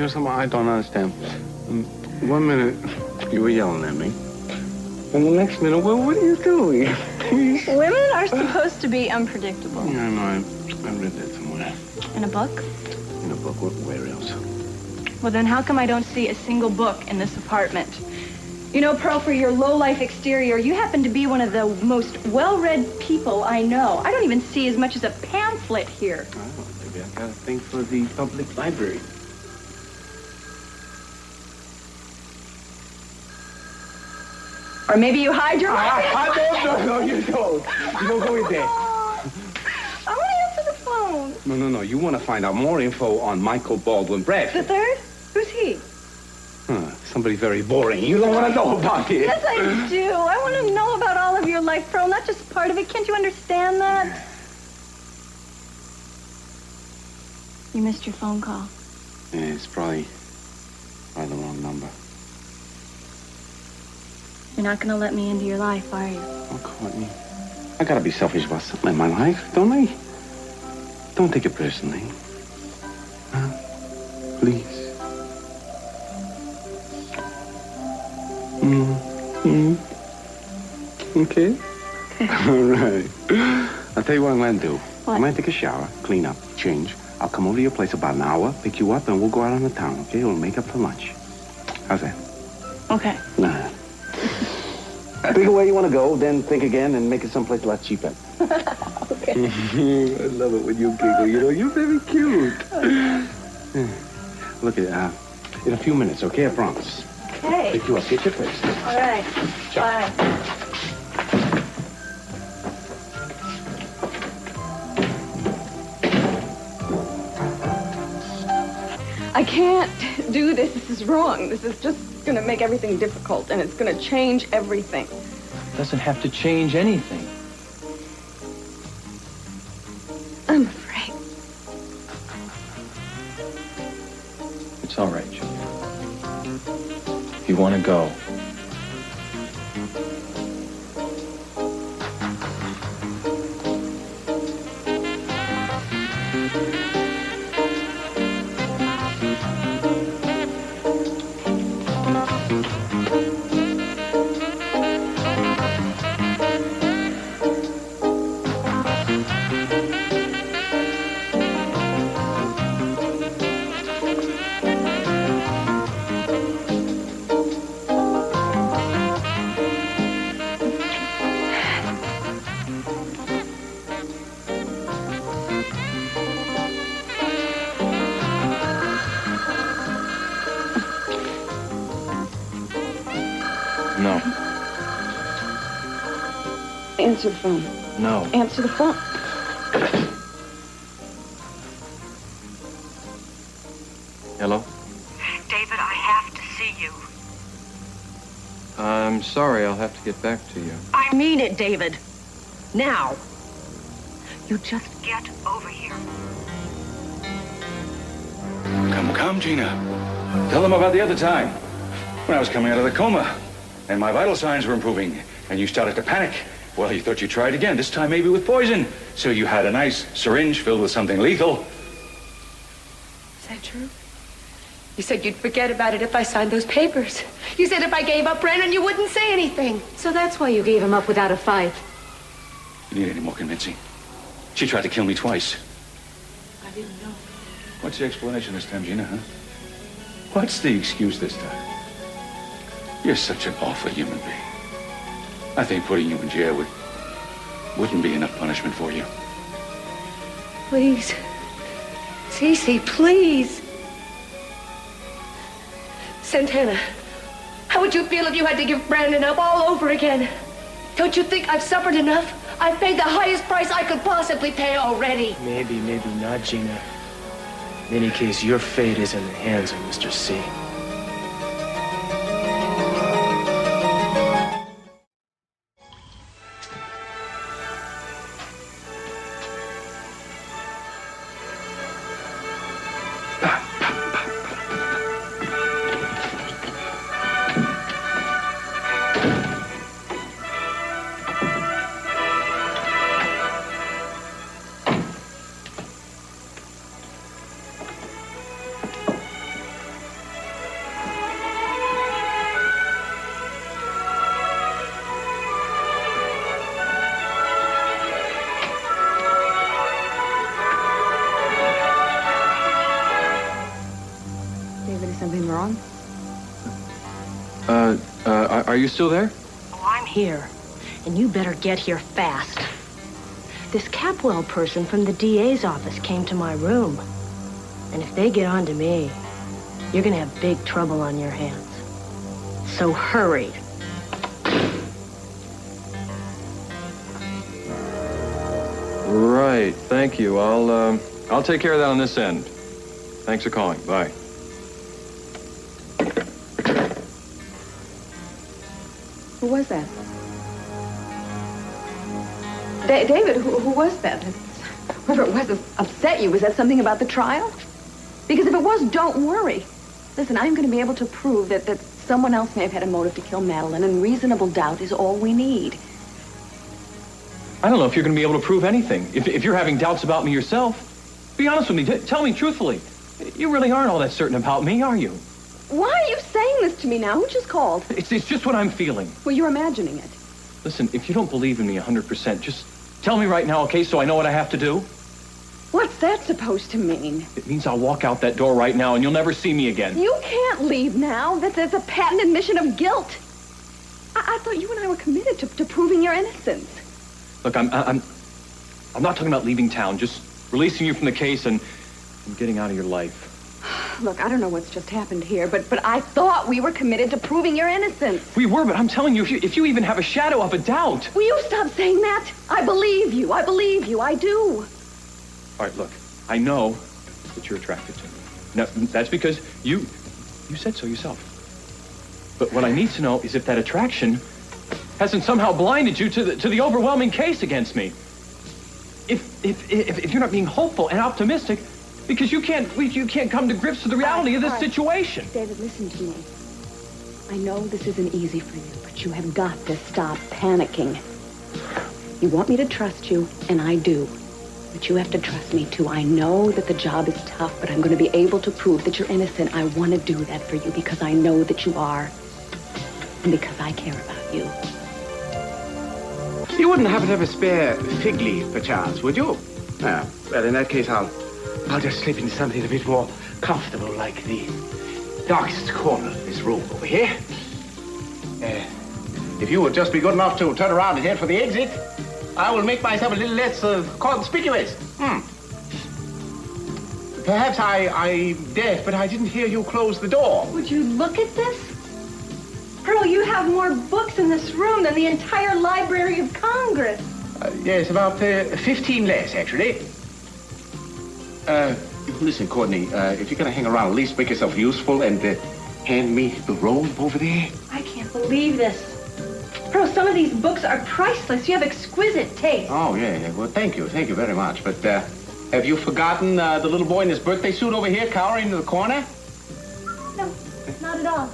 hear something I don't understand? 1 minute, you were yelling at me. And the next minute, well, what are you doing? Women are supposed to be unpredictable. Yeah, I know. I read that somewhere. In a book? In a book? Where else? Well, then how come I don't see a single book in this apartment? You know, Pearl, for your low-life exterior, you happen to be one of the most well-read people I know. I don't even see as much as a pamphlet here. Oh, maybe I got a thing for the public library. Or maybe you hide your life. No, you don't. You don't go in there. I want to answer the phone. No. You want to find out more info on Michael Baldwin Bradford. The third? Who's he? Somebody very boring. You don't want to know about it. Yes, I do. I want to know about all of your life, Pearl, not just part of it. Can't you understand that? You missed your phone call. Yeah, it's probably the wrong number. You're not going to let me into your life, are you? Oh, Courtney. I got to be selfish about something in my life, don't I? Don't take it personally. Huh? Please. Okay. All right. I'll tell you what I'm going to do. What? I'm going to take a shower, clean up, change. I'll come over to your place about an hour, pick you up, and we'll go out on the town, okay? We'll make up for lunch. How's that? Okay. Nah. Think of where you want to go, then think again, and make it someplace a lot cheaper. Okay. I love it when you giggle. You know, you're very cute. Look at in a few minutes, okay? I promise. Okay. Pick you up. Get your place. All right. Ciao. Bye. I can't do this. This is wrong. This is just going to make everything difficult, and it's going to change everything. It doesn't have to change anything. I'm afraid. It's all right, Julia. If you want to go. No. Answer the phone. No. Answer the phone. Hello? David, I have to see you. I'm sorry, I'll have to get back to you. I mean it, David. Now. You just get over here. Come, Gina. Tell them about the other time when I was coming out of the coma and my vital signs were improving and you started to panic. Well, you thought you'd try it again, this time maybe with poison. So you had a nice syringe filled with something lethal. Is that true? You said you'd forget about it if I signed those papers. You said if I gave up Brandon, you wouldn't say anything. So that's why you gave him up without a fight. You need any more convincing? She tried to kill me twice. I didn't know. What's the explanation this time, Gina, huh? What's the excuse this time? You're such an awful human being. I think putting you in jail wouldn't be enough punishment for you. Please. Cece, please. Santana, how would you feel if you had to give Brandon up all over again? Don't you think I've suffered enough? I've paid the highest price I could possibly pay already. Maybe not, Gina. In any case, your fate is in the hands of Mr. C. Are you still there? Oh, I'm here. And you better get here fast. This Capwell person from the DA's office came to my room. And if they get on to me, you're gonna have big trouble on your hands. So hurry. Right, thank you. I'll take care of that on this end. Thanks for calling. Bye. Who was that? David, who was that? Whoever it was upset you. Was that something about the trial? Because if it was, don't worry. Listen, I'm going to be able to prove that someone else may have had a motive to kill Madeline, and reasonable doubt is all we need. I don't know if you're going to be able to prove anything. If you're having doubts about me yourself, be honest with me. Tell me truthfully. You really aren't all that certain about me, are you? Why are you saying this to me now? Who just called? It's just what I'm feeling. Well, you're imagining it. Listen, if you don't believe in me 100%, just tell me right now, okay, so I know what I have to do? What's that supposed to mean? It means I'll walk out that door right now and you'll never see me again. You can't leave now. That's a patent admission of guilt. I thought you and I were committed to proving your innocence. Look, I'm not talking about leaving town, just releasing you from the case and getting out of your life. Look, I don't know what's just happened here, but I thought we were committed to proving your innocence. We were, but I'm telling you, if you even have a shadow of a doubt... Will you stop saying that? I believe you. I believe you. I do. All right, look, I know that you're attracted to me. Now, that's because you said so yourself. But what I need to know is if that attraction hasn't somehow blinded you to the overwhelming case against me. If you're not being hopeful and optimistic, because you can't come to grips with the reality of this situation. David, listen to me. I know this isn't easy for you, but you have got to stop panicking. You want me to trust you, and I do. But you have to trust me, too. I know that the job is tough, but I'm going to be able to prove that you're innocent. I want to do that for you because I know that you are. And because I care about you. You wouldn't happen to have a spare fig leaf, perchance, would you? Ah, well, in that case, I'll just slip into something a bit more comfortable, like the darkest corner of this room over here. If you would just be good enough to turn around and head for the exit, I will make myself a little less conspicuous. Perhaps I'm deaf, but I didn't hear you close the door. Would you look at this? Pearl, you have more books in this room than the entire Library of Congress. Yes, about 15 less, actually. Listen, Courtney, if you're going to hang around, at least make yourself useful and hand me the robe over there. I can't believe this. Pearl, some of these books are priceless. You have exquisite taste. Oh, yeah. Well, thank you very much. But have you forgotten the little boy in his birthday suit over here cowering in the corner? No, not at all.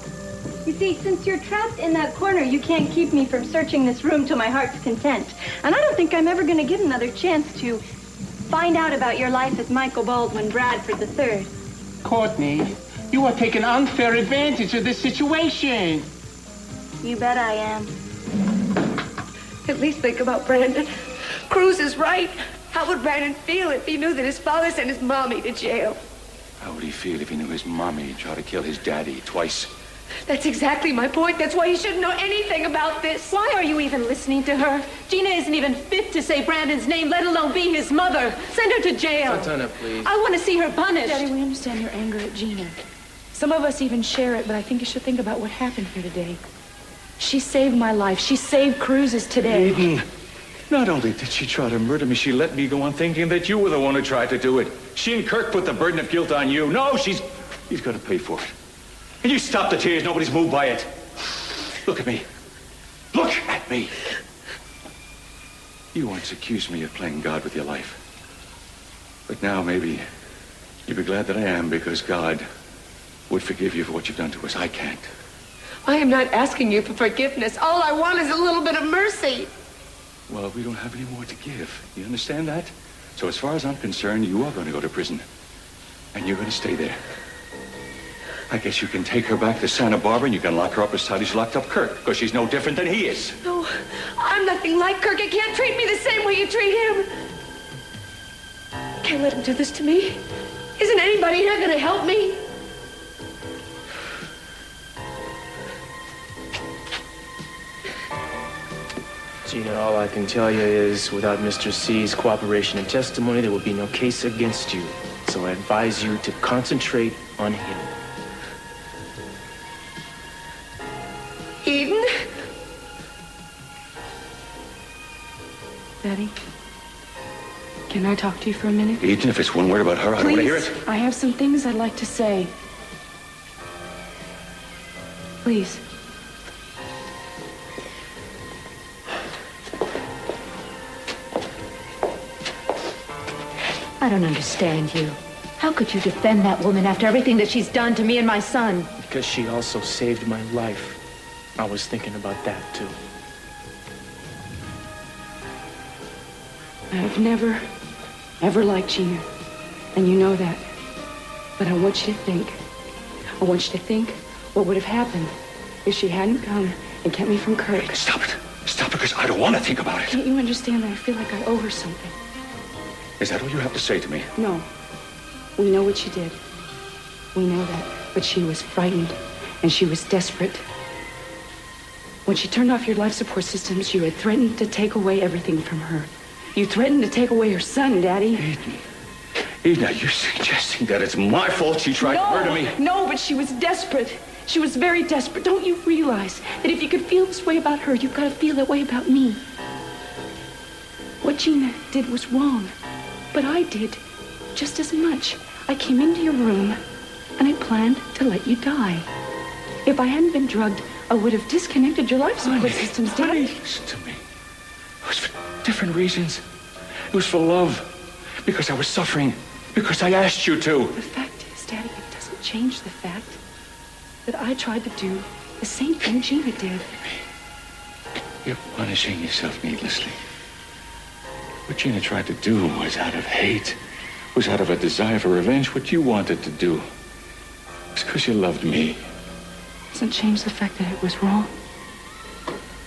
You see, since you're trapped in that corner, you can't keep me from searching this room to my heart's content. And I don't think I'm ever going to get another chance to find out about your life as Michael Baldwin Bradford III. Courtney, you are taking unfair advantage of this situation. You bet I am. At least think about Brandon. Cruz is right. How would Brandon feel if he knew that his father sent his mommy to jail? How would he feel if he knew his mommy tried to kill his daddy twice? That's exactly my point. That's why he shouldn't know anything about this. Why are you even listening to her? Gina isn't even fit to say Brandon's name, let alone be his mother. Send her to jail. Santana, please. I want to see her punished. Daddy, we understand your anger at Gina. Some of us even share it, but I think you should think about what happened here today. She saved my life. She saved Cruz's today. Eden, not only did she try to murder me, she let me go on thinking that you were the one who tried to do it. She and Kirk put the burden of guilt on you. No, he's going to pay for it. And you stop the tears. Nobody's moved by it. Look at me. Look at me. You once accused me of playing God with your life. But now maybe you'll be glad that I am, because God would forgive you for what you've done to us. I can't. I am not asking you for forgiveness. All I want is a little bit of mercy. Well, we don't have any more to give. You understand that? So as far as I'm concerned, you are going to go to prison. And you're going to stay there. I guess you can take her back to Santa Barbara and you can lock her up as tight as you locked up Kirk, because she's no different than he is. No, I'm nothing like Kirk. You can't treat me the same way you treat him. Can't let him do this to me. Isn't anybody here going to help me? Gina, all I can tell you is without Mr. C's cooperation and testimony, there will be no case against you. So I advise you to concentrate on him. Eden? Daddy, can I talk to you for a minute? Eden, if it's one word about her, I don't want to hear it. I have some things I'd like to say. Please. I don't understand you. How could you defend that woman after everything that she's done to me and my son? Because she also saved my life. I was thinking about that, too. I've never, ever liked Gina. And you know that. But I want you to think. I want you to think what would have happened if she hadn't come and kept me from Kirk. Stop it. Stop it, because I don't want to think about it. Can't you understand that I feel like I owe her something? Is that all you have to say to me? No. We know what she did. We know that. But she was frightened, and she was desperate. When she turned off your life support systems, you had threatened to take away everything from her. You threatened to take away her son, Daddy. Eden, are you suggesting that it's my fault she tried to murder me? No, but she was desperate. She was very desperate. Don't you realize that if you could feel this way about her, you've got to feel that way about me? What Gina did was wrong, but I did just as much. I came into your room, and I planned to let you die. If I hadn't been drugged, I would have disconnected your life support systems, Daddy. Listen to me. It was for different reasons. It was for love. Because I was suffering. Because I asked you to. The fact is, Daddy, it doesn't change the fact that I tried to do the same thing Gina did. You're punishing yourself needlessly. What Gina tried to do was out of hate. Was out of a desire for revenge. What you wanted to do was because you loved me. Doesn't change the fact that it was wrong.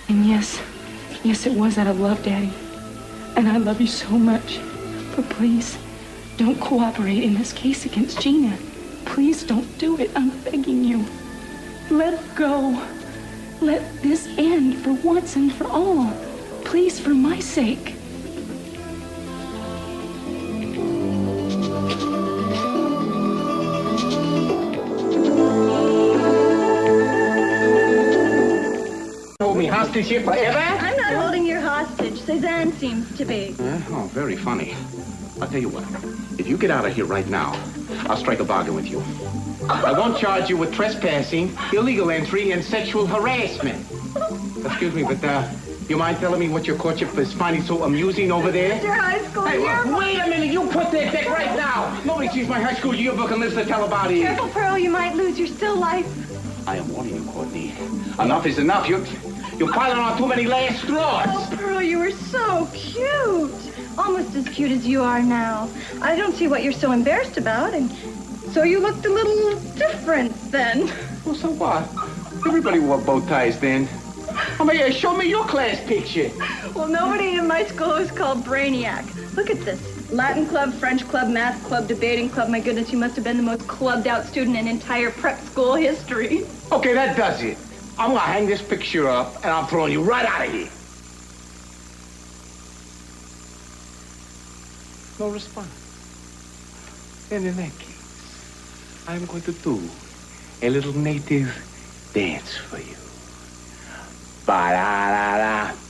And yes, it was out of love, Daddy. And I love you so much. But please, don't cooperate in this case against Gina. Please don't do it. I'm begging you. Let go. Let this end for once and for all. Please, for my sake. Hold me hostage here forever? I'm not holding your hostage. Cezanne seems to be. Oh, very funny. I'll tell you what. If you get out of here right now, I'll strike a bargain with you. I won't charge you with trespassing, illegal entry, and sexual harassment. Excuse me, but, you mind telling me what your courtship is finding so amusing over there? Your high school yearbook. Wait a minute, you put that back right now. Nobody sees my high school yearbook and lives to tell about it. Careful, Pearl, you might lose your still life. I am warning you, Courtney. Enough is enough. You're piling on too many last straws. Oh, Pearl, you were so cute. Almost as cute as you are now. I don't see what you're so embarrassed about, and so you looked a little different then. Well, so what? Everybody wore bow ties then. Oh, my God, show me your class picture. Well, nobody in my school is called Brainiac. Look at this. Latin club, French club, math club, debating club. My goodness, you must have been the most clubbed out student in entire prep school history. Okay, that does it. I'm gonna hang this picture up, and I'm throwing you right out of here. No response. Then in that case, I'm going to do a little native dance for you. Ba-da-da-da-ba-ba.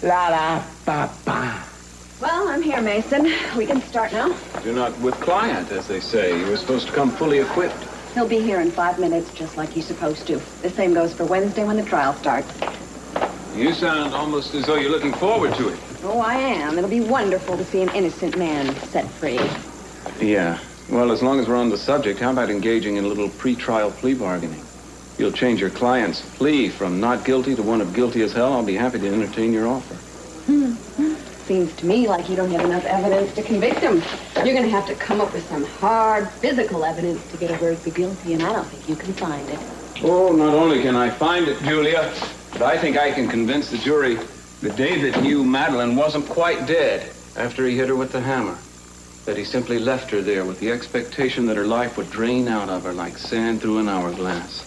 La-da-ba-ba. Well, I'm here, Mason. We can start now. You're not with client, as they say. You were supposed to come fully equipped. He'll be here in 5 minutes, just like he's supposed to. The same goes for Wednesday when the trial starts. You sound almost as though you're looking forward to it. Oh, I am. It'll be wonderful to see an innocent man set free. Yeah. Well, as long as we're on the subject, how about engaging in a little pre-trial plea bargaining? You'll change your client's plea from not guilty to one of guilty as hell. I'll be happy to entertain your offer. Seems to me like you don't have enough evidence to convict him. You're going to have to come up with some hard physical evidence to get a verdict of guilty, and I don't think you can find it. Oh, not only can I find it, Julia, but I think I can convince the jury that David knew Madeline wasn't quite dead after he hit her with the hammer. That he simply left her there with the expectation that her life would drain out of her like sand through an hourglass.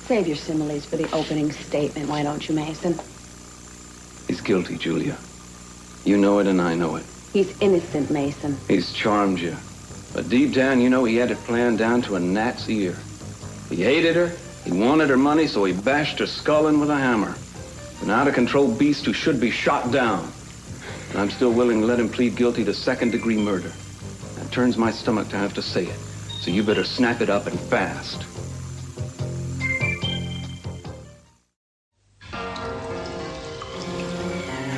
Save your similes for the opening statement, why don't you, Mason? He's guilty, Julia. You know it and I know it. He's innocent, Mason. He's charmed you. But deep down, you know he had it planned down to a gnat's ear. He hated her, he wanted her money, so he bashed her skull in with a hammer. An out-of-control beast who should be shot down. And I'm still willing to let him plead guilty to second-degree murder. It turns my stomach to have to say it. So you better snap it up and fast.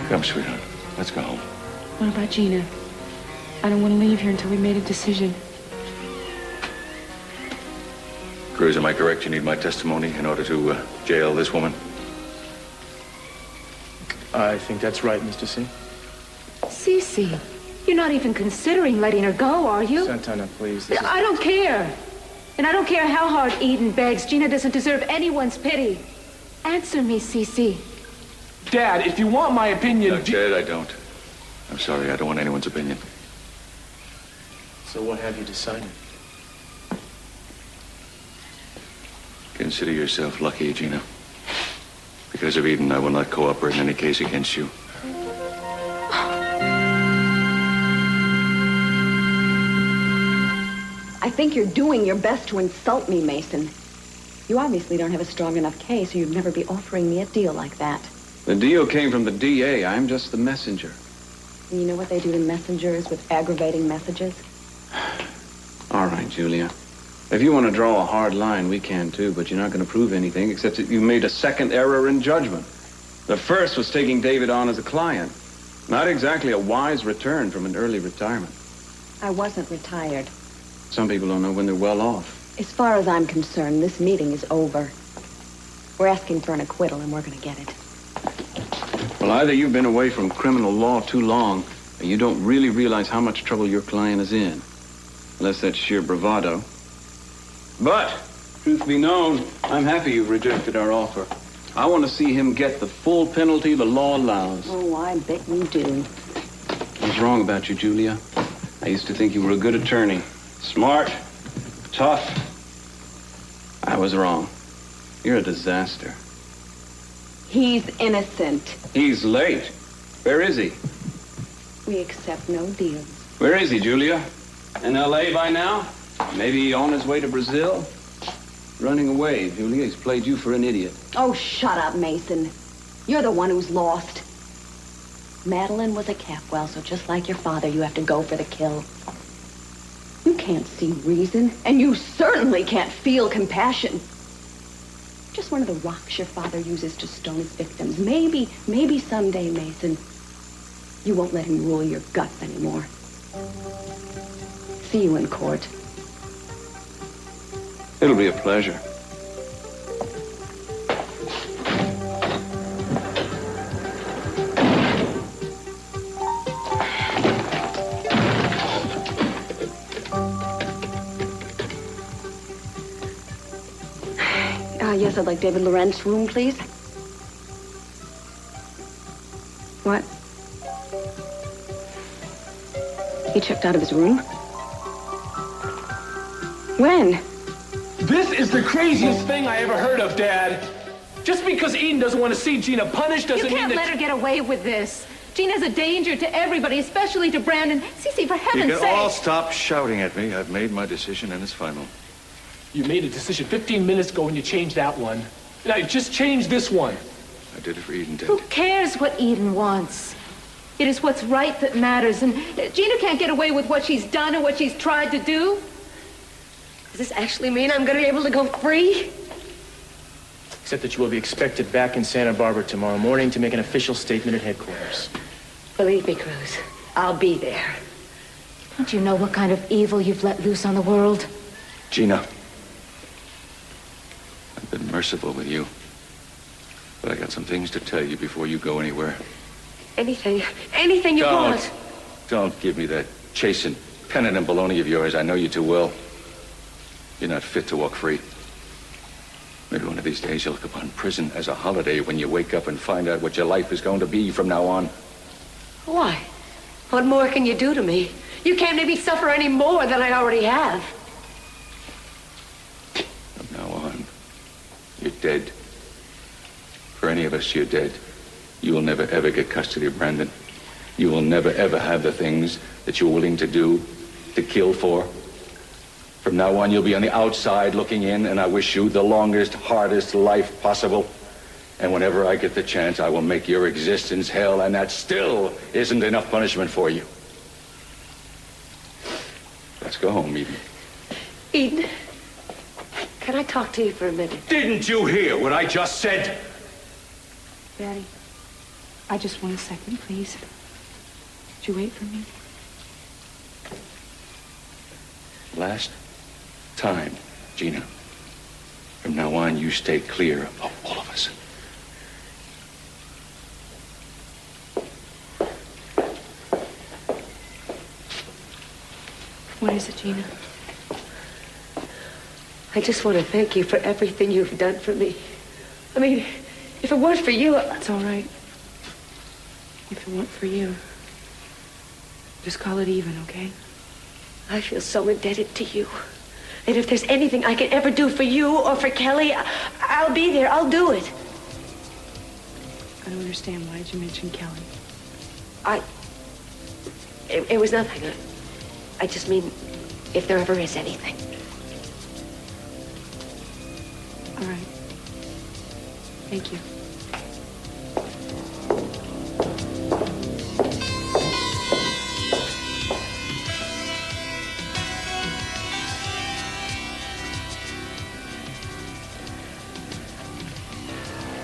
Come, sweetheart. Let's go home. What about Gina? I don't want to leave here until we made a decision. Cruz, am I correct? You need my testimony in order to jail this woman? I think that's right, Mr. C. Cece, you're not even considering letting her go, are you? Santana, please. I don't care. And I don't care how hard Eden begs. Gina doesn't deserve anyone's pity. Answer me, Cece. Dad, if you want my opinion... No, Jed, I don't. I'm sorry, I don't want anyone's opinion. So what have you decided? Consider yourself lucky, Gina. Because of Eden, I will not cooperate in any case against you. I think you're doing your best to insult me, Mason. You obviously don't have a strong enough case, or you'd never be offering me a deal like that. The deal came from the DA. I'm just the messenger. And you know what they do to messengers with aggravating messages? All right, Julia. If you want to draw a hard line, we can too, but you're not going to prove anything except that you made a second error in judgment. The first was taking David on as a client. Not exactly a wise return from an early retirement. I wasn't retired. Some people don't know when they're well off. As far as I'm concerned, this meeting is over. We're asking for an acquittal, and we're going to get it. Well, either you've been away from criminal law too long, or you don't really realize how much trouble your client is in. Unless that's sheer bravado. But, truth be known, I'm happy you've rejected our offer. I want to see him get the full penalty the law allows. Oh, I bet you do. I was wrong about you, Julia. I used to think you were a good attorney. Smart, tough. I was wrong. You're a disaster. He's innocent. He's late. Where is he? We accept no deals. Where is he, Julia? In L.A. by now? Maybe on his way to Brazil? Running away, Julia. He's played you for an idiot. Oh, shut up, Mason. You're the one who's lost. Madeline was a Capwell, so just like your father, you have to go for the kill. You can't see reason, and you certainly can't feel compassion. Just one of the rocks your father uses to stone his victims. Maybe someday, Mason, you won't let him rule your guts anymore. See you in court. It'll be a pleasure. Yes, I'd like David Laurent's room, please. What? He checked out of his room? When? This is the craziest thing I ever heard of, Dad. Just because Eden doesn't want to see Gina punished doesn't mean that... You can't let her get away with this. Gina's a danger to everybody, especially to Brandon. Cece, for heaven's sake... You can all stop shouting at me. I've made my decision and it's final. You made a decision 15 minutes ago when you changed that one. And I just changed this one. I did it for Eden, Dad. Who cares what Eden wants? It is what's right that matters, and Gina can't get away with what she's done and what she's tried to do. Does this actually mean I'm going to be able to go free? Except that you will be expected back in Santa Barbara tomorrow morning to make an official statement at headquarters. Believe me, Cruz, I'll be there. Don't you know what kind of evil you've let loose on the world? Gina, I've been merciful with you. But I got some things to tell you before you go anywhere. Anything you want. Don't give me that chasing, penitent baloney of yours. I know you too well. You're not fit to walk free. Maybe one of these days you'll look upon prison as a holiday when you wake up and find out what your life is going to be from now on. Why? What more can you do to me? You can't make me suffer any more than I already have. From now on, you're dead. For any of us, you're dead. You will never, ever get custody of Brandon. You will never, ever have the things that you're willing to do, to kill for. From now on, you'll be on the outside looking in, and I wish you the longest, hardest life possible. And whenever I get the chance, I will make your existence hell, and that still isn't enough punishment for you. Let's go home, Eden. Eden, can I talk to you for a minute? Didn't you hear what I just said? Daddy, I just want a second, please. Would you wait for me? Last time, Gina. From now on, you stay clear of all of us. What is it, Gina? I just want to thank you for everything you've done for me. I mean, if it weren't for you... It's all right. If it weren't for you, just call it even, okay? I feel so indebted to you. And if there's anything I can ever do for you or for Kelly, I'll be there. I'll do it. I don't understand. Why did you mention Kelly? It was nothing. I just mean, if there ever is anything. All right. Thank you.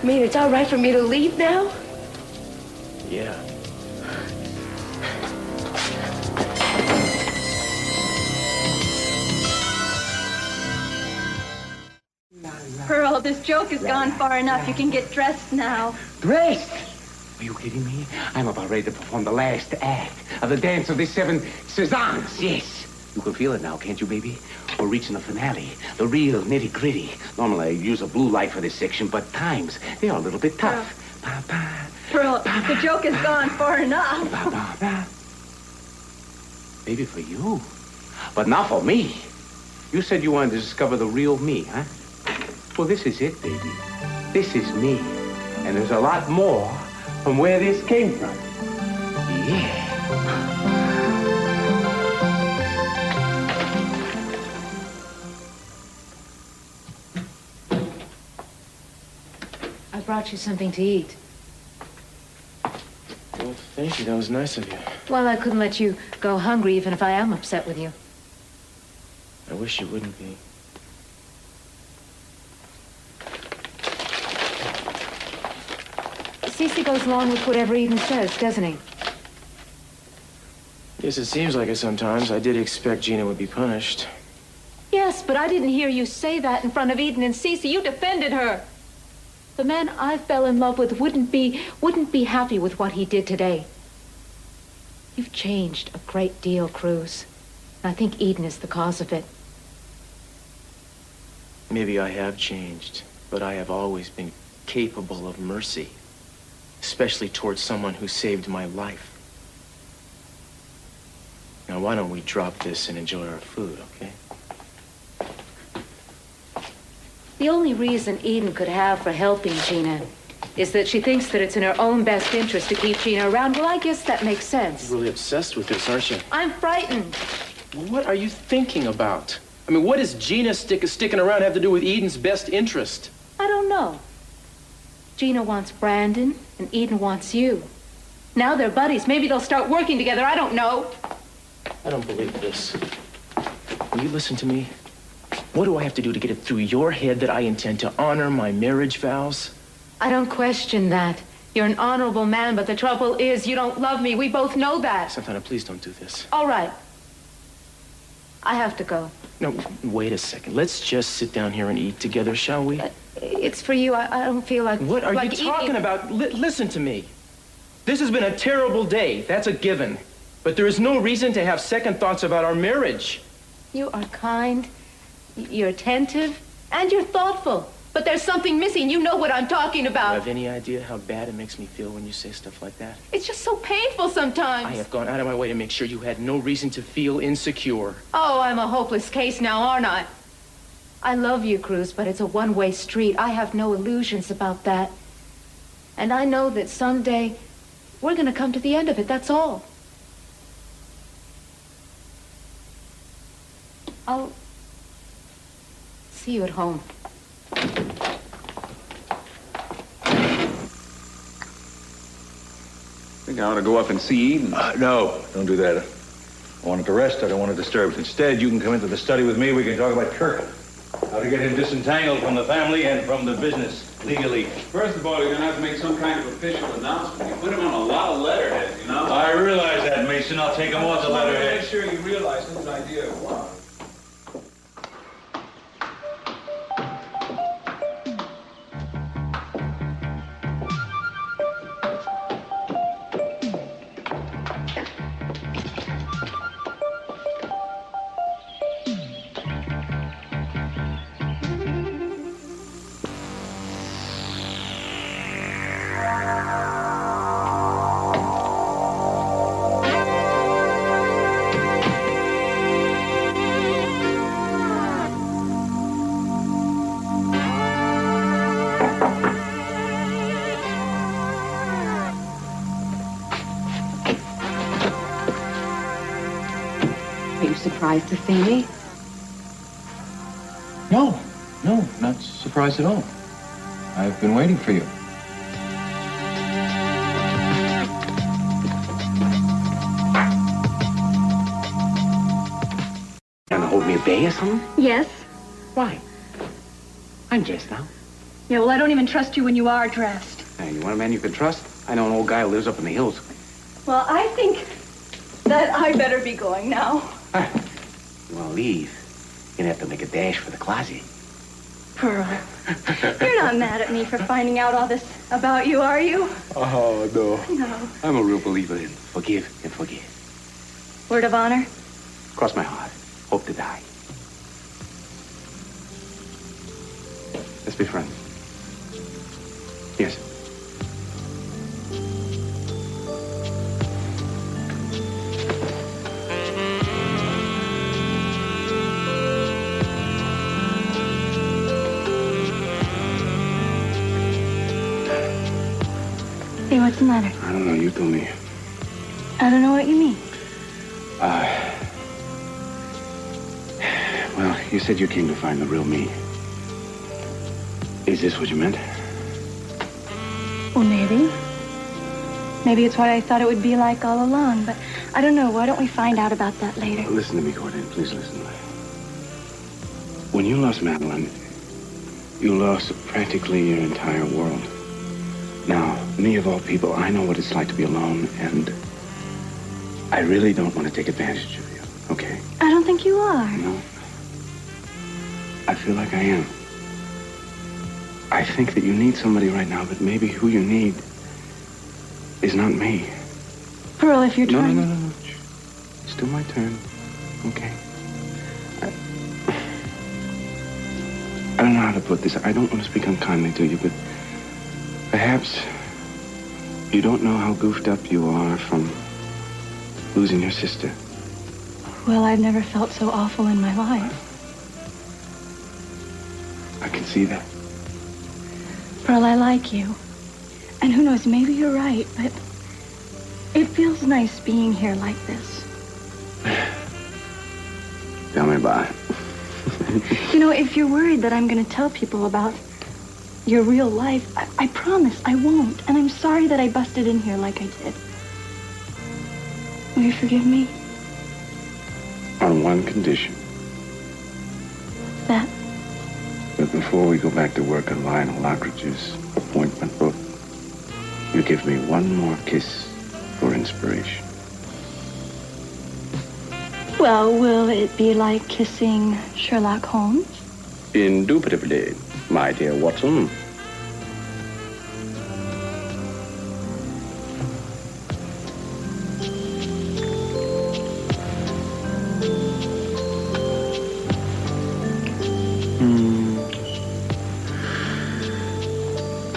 You mean it's all right for me to leave now? Yeah. Pearl, this joke has gone far enough. You can get dressed now. Dressed? Are you kidding me? I'm about ready to perform the last act of the dance of the 7 Cezannes. Yes. You can feel it now, can't you, baby? We're reaching the finale, the real nitty-gritty. Normally, I'd use a blue light for this section, but times, they are a little bit tough. Pearl, the joke has gone far enough. Maybe for you, but not for me. You said you wanted to discover the real me, huh? Well, this is it, baby. This is me. And there's a lot more from where this came from. Yeah. I brought you something to eat. Well, thank you. That was nice of you. Well, I couldn't let you go hungry even if I am upset with you. I wish you wouldn't be. Cece goes along with whatever Eden says, doesn't he? Yes, it seems like it sometimes. I did expect Gina would be punished. Yes, but I didn't hear you say that in front of Eden and Cece. You defended her. The man I fell in love with wouldn't be happy with what he did today. You've changed a great deal, Cruz. And I think Eden is the cause of it. Maybe I have changed, but I have always been capable of mercy, especially towards someone who saved my life. Now, why don't we drop this and enjoy our food, okay? The only reason Eden could have for helping Gina is that she thinks that it's in her own best interest to keep Gina around. Well, I guess that makes sense. You're really obsessed with this, aren't you? I'm frightened. What are you thinking about? I mean, what does Gina sticking around have to do with Eden's best interest? I don't know. Gina wants Brandon, and Eden wants you. Now they're buddies. Maybe they'll start working together. I don't know. I don't believe this. Will you listen to me? What do I have to do to get it through your head that I intend to honor my marriage vows? I don't question that. You're an honorable man, but the trouble is you don't love me. We both know that. Santana, please don't do this. All right. I have to go. No, wait a second. Let's just sit down here and eat together, shall we? It's for you. I don't feel like... What are you talking about? Listen to me. This has been a terrible day. That's a given. But there is no reason to have second thoughts about our marriage. You are kind, you're attentive, and you're thoughtful. But there's something missing. You know what I'm talking about. Do you have any idea how bad it makes me feel when you say stuff like that? It's just so painful sometimes. I have gone out of my way to make sure you had no reason to feel insecure. Oh, I'm a hopeless case now, aren't I? I love you, Cruz, but it's a one-way street. I have no illusions about that. And I know that someday we're gonna come to the end of it, that's all. I'll see you at home. I think I ought to go up and see Eden. No, don't do that. I wanted to rest. I don't want to disturb. Instead, you can come into the study with me. We can talk about Kirk. How to get him disentangled from the family and from the business legally. First of all, you're going to have to make some kind of official announcement. You put him on a lot of letterheads, you know? I realize that, Mason. I'll take him off the letterhead. Make sure you realize his idea of what. Surprised to see me? No, not surprised at all. I've been waiting for you. Gonna hold me at bay or something? Yes. Why? I'm dressed now. Yeah, well, I don't even trust you when you are dressed. Hey, you want a man you can trust? I know an old guy who lives up in the hills. Well, I think that I better be going now. You want to leave? You're gonna have to make a dash for the closet. Pearl, you're not mad at me for finding out all this about you, are you? Oh, no. No. I'm a real believer in forgive and forget. Word of honor? Cross my heart. Hope to die. Let's be friends. Yes. Hey, what's the matter? I don't know. You told me. I don't know what you mean. Well, you said you came to find the real me. Is this what you meant? Well, maybe. Maybe it's what I thought it would be like all along, but I don't know. Why don't we find out about that later? Listen to me, Courtney. Please listen. When you lost Madeline, you lost practically your entire world. Now, me of all people, I know what it's like to be alone, and I really don't want to take advantage of you, okay? I don't think you are. No. I feel like I am. I think that you need somebody right now, but maybe who you need is not me. Pearl, if you're trying... No. It's still my turn, okay? I don't know how to put this. I don't want to speak unkindly to you, but perhaps you don't know how goofed up you are from losing your sister. Well, I've never felt so awful in my life. I can see that. Pearl, I like you. And who knows, maybe you're right, but it feels nice being here like this. Tell me about it. You know, if you're worried that I'm going to tell people about your real life, I promise I won't. And I'm sorry that I busted in here like I did. Will you forgive me? On one condition. That? But before we go back to work on Lionel Lockridge's appointment book, you give me one more kiss for inspiration. Well, will it be like kissing Sherlock Holmes? Indubitably, my dear Watson.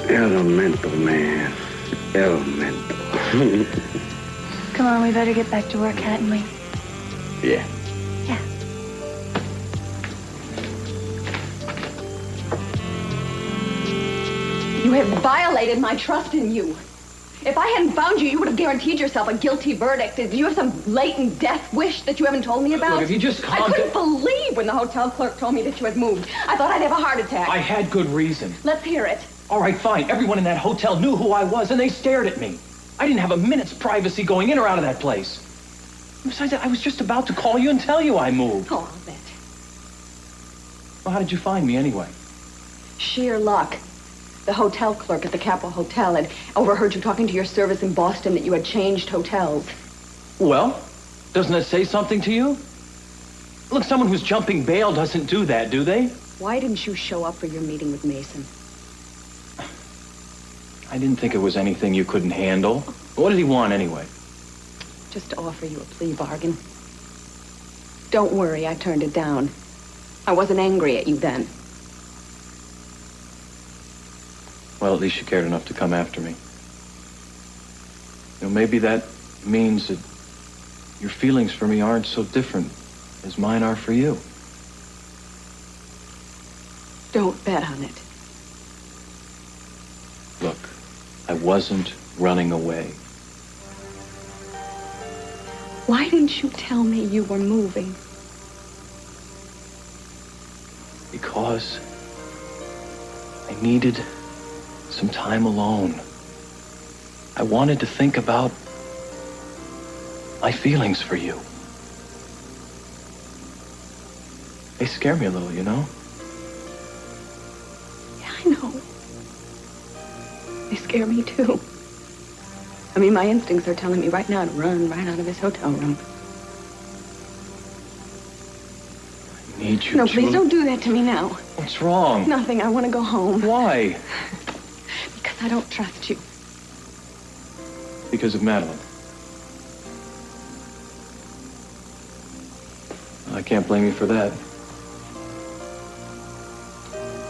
Elemental, man. Elemental. Come on, we better get back to work, hadn't we? Yeah. Yeah. You have violated my trust in you. If I hadn't found you, you would have guaranteed yourself a guilty verdict. Do you have some latent death wish that you haven't told me about? Look, if you just I couldn't believe when the hotel clerk told me that you had moved. I thought I'd have a heart attack. I had good reason. Let's hear it. All right, fine. Everyone in that hotel knew who I was, and they stared at me. I didn't have a minute's privacy going in or out of that place. Besides that, I was just about to call you and tell you I moved. Oh, I'll bet. Well, how did you find me anyway? Sheer luck. The hotel clerk at the Capitol Hotel had overheard you talking to your service in Boston that you had changed hotels. Well, doesn't that say something to you? Look, someone who's jumping bail doesn't do that, do they? Why didn't you show up for your meeting with Mason? I didn't think it was anything you couldn't handle. What did he want anyway? Just to offer you a plea bargain. Don't worry, I turned it down. I wasn't angry at you then. Well, at least you cared enough to come after me. You know, maybe that means that your feelings for me aren't so different as mine are for you. Don't bet on it. Look, I wasn't running away. Why didn't you tell me you were moving? Because I needed some time alone. I wanted to think about my feelings for you. They scare me a little, you know? Yeah, I know. They scare me too. I mean, my instincts are telling me right now to run right out of this hotel room. I need you, No, please don't do that to me now. What's wrong? Nothing. I want to go home. Why? Because I don't trust you. Because of Madeline. I can't blame you for that.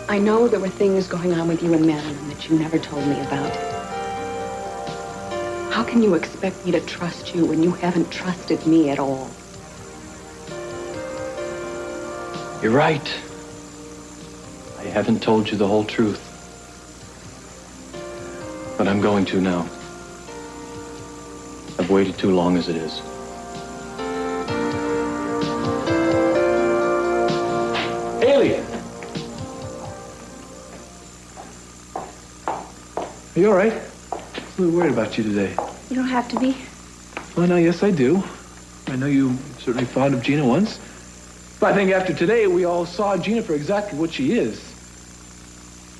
I know there were things going on with you and Madeline that you never told me about. How can you expect me to trust you when you haven't trusted me at all? You're right. I haven't told you the whole truth. But I'm going to now. I've waited too long as it is. Heyli! Are you all right? I'm a little worried about you today. You don't have to be. Well, no, yes, I do. I know you certainly fond of Gina once. But I think after today, we all saw Gina for exactly what she is.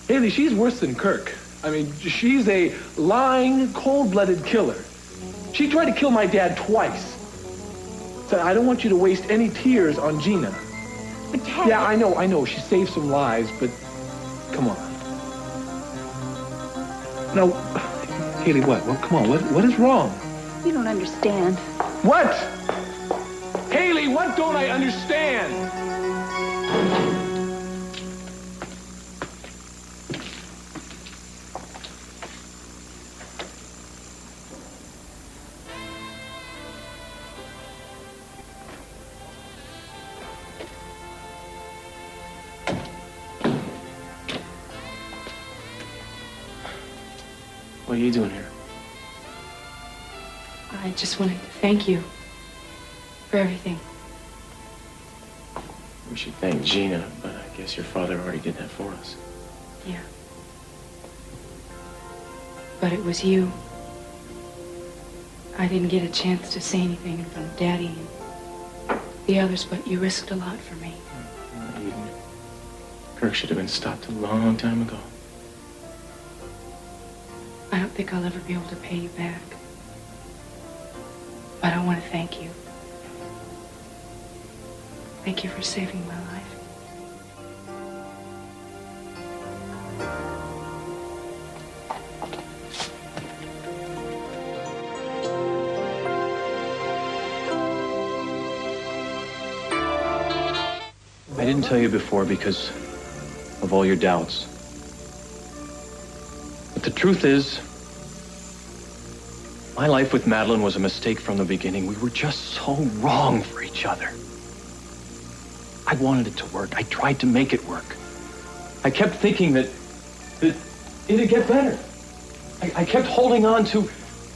Heyli, she's worse than Kirk. I mean, she's a lying, cold-blooded killer. She tried to kill my dad twice. So I don't want you to waste any tears on Gina. But Dad... Yeah, I know. She saved some lives, but come on. Now, Heyli, what? Well, come on, what is wrong? You don't understand. What? Heyli, what don't I understand? What are you doing here? I just wanted to thank you for everything. We should thank Gina, but I guess your father already did that for us. Yeah. But it was you. I didn't get a chance to say anything in front of Daddy and the others, but you risked a lot for me. Eden. Kirk should have been stopped a long time ago. I don't think I'll ever be able to pay you back. But I want to thank you. Thank you for saving my life. I didn't tell you before because of all your doubts. But the truth is, my life with Madeline was a mistake from the beginning. We were just so wrong for each other. I wanted it to work. I tried to make it work. I kept thinking that it'd get better. I kept holding on to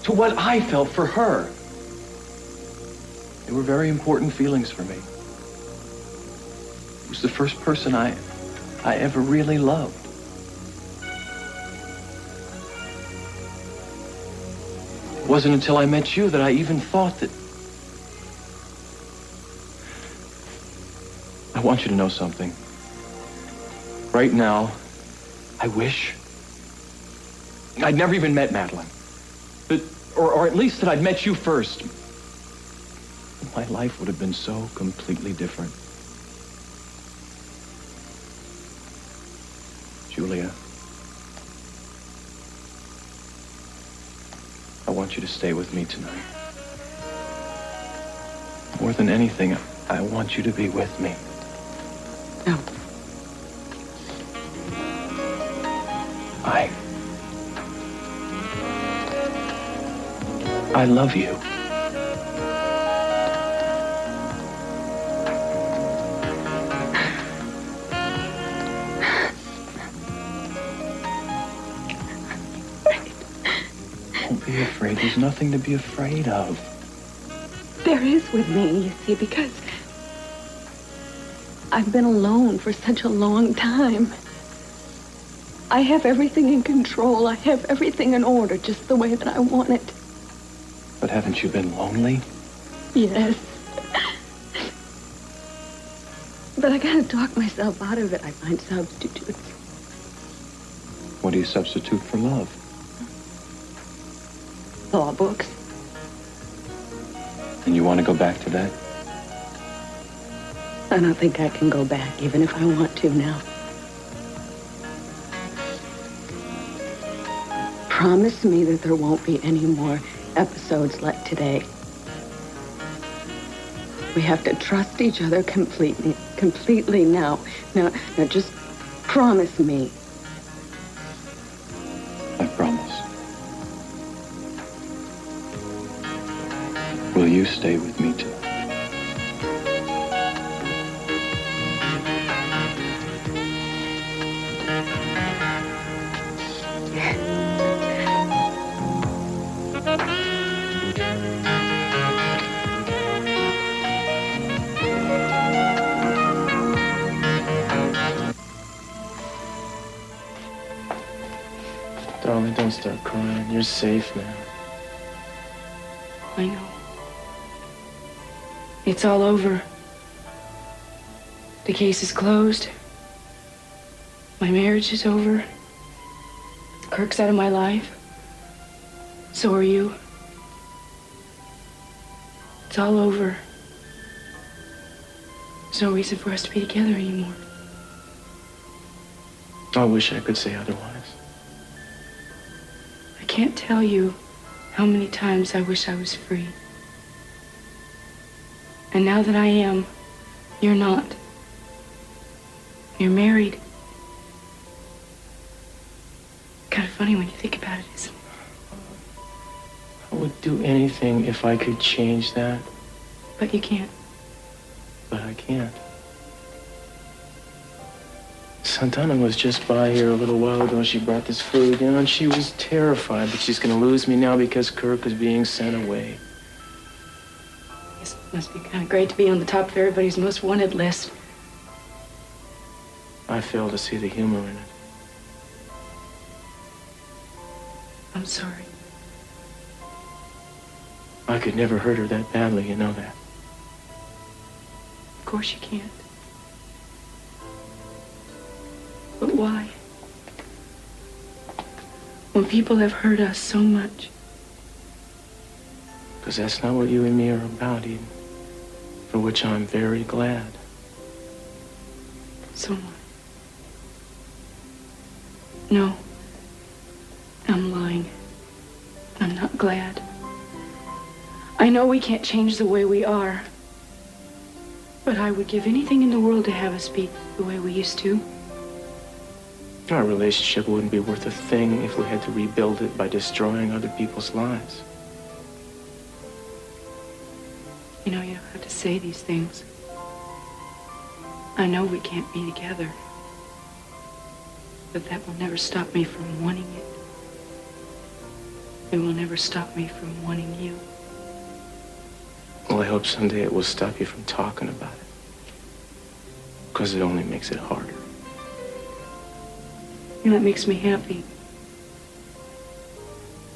what I felt for her. They were very important feelings for me. It was the first person I ever really loved. It wasn't until I met you that I even thought that... I want you to know something. Right now, I wish I'd never even met Madeline. Or at least that I'd met you first. My life would have been so completely different. Julia, I want you to stay with me tonight. More than anything, I want you to be with me. No. I love you. Don't be afraid. There's nothing to be afraid of. There is with me, you see, because I've been alone for such a long time. I have everything in control. I have everything in order, just the way that I want it. But haven't you been lonely? Yes. But I gotta talk myself out of it. I find substitutes. What do you substitute for love? Law books. And you want to go back to that? I don't think I can go back, even if I want to now. Promise me that there won't be any more episodes like today. We have to trust each other completely now. Now, just promise me. I promise. Will you stay with me tonight? Darling, don't start crying. You're safe now. I know. It's all over. The case is closed. My marriage is over. Kirk's out of my life. So are you. It's all over. There's no reason for us to be together anymore. I wish I could say otherwise. I can't tell you how many times I wish I was free. And now that I am, you're not. You're married. Kind of funny when you think about it, isn't it? I would do anything if I could change that. But you can't. But I can't. Santana was just by here a little while ago. She brought this food, and she was terrified that she's going to lose me now because Kirk is being sent away. I guess it must be kind of great to be on the top of everybody's most wanted list. I fail to see the humor in it. I'm sorry. I could never hurt her that badly, you know that. Of course you can't. But why? When people have hurt us so much. Because that's not what you and me are about, Eden. For which I'm very glad. So am I. No. I'm lying. I'm not glad. I know we can't change the way we are. But I would give anything in the world to have us be the way we used to. Our relationship wouldn't be worth a thing if we had to rebuild it by destroying other people's lives. You know, you don't have to say these things. I know we can't be together. But that will never stop me from wanting it. It will never stop me from wanting you. Well, I hope someday it will stop you from talking about it. Because it only makes it harder. And that makes me happy.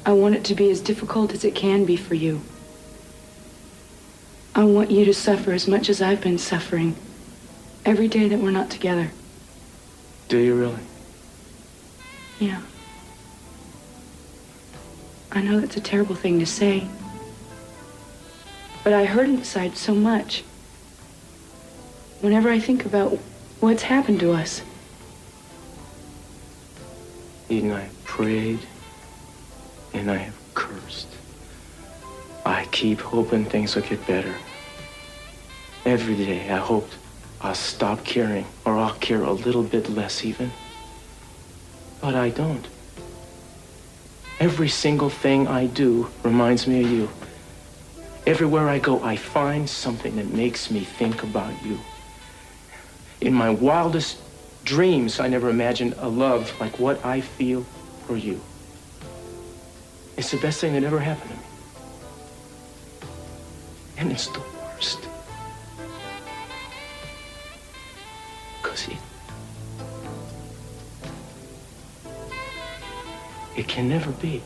I want it to be as difficult as it can be for you. I want you to suffer as much as I've been suffering every day that we're not together. Do you really? Yeah. I know that's a terrible thing to say, but I hurt inside so much. Whenever I think about what's happened to us. Eden, I have prayed and I have cursed. I keep hoping things will get better. Every day I hoped I'll stop caring, or I'll care a little bit less even. But I don't. Every single thing I do reminds me of you. Everywhere I go, I find something that makes me think about you. In my wildest dreams, I never imagined a love like what I feel for you. It's the best thing that ever happened to me. And it's the worst. Because it can never be.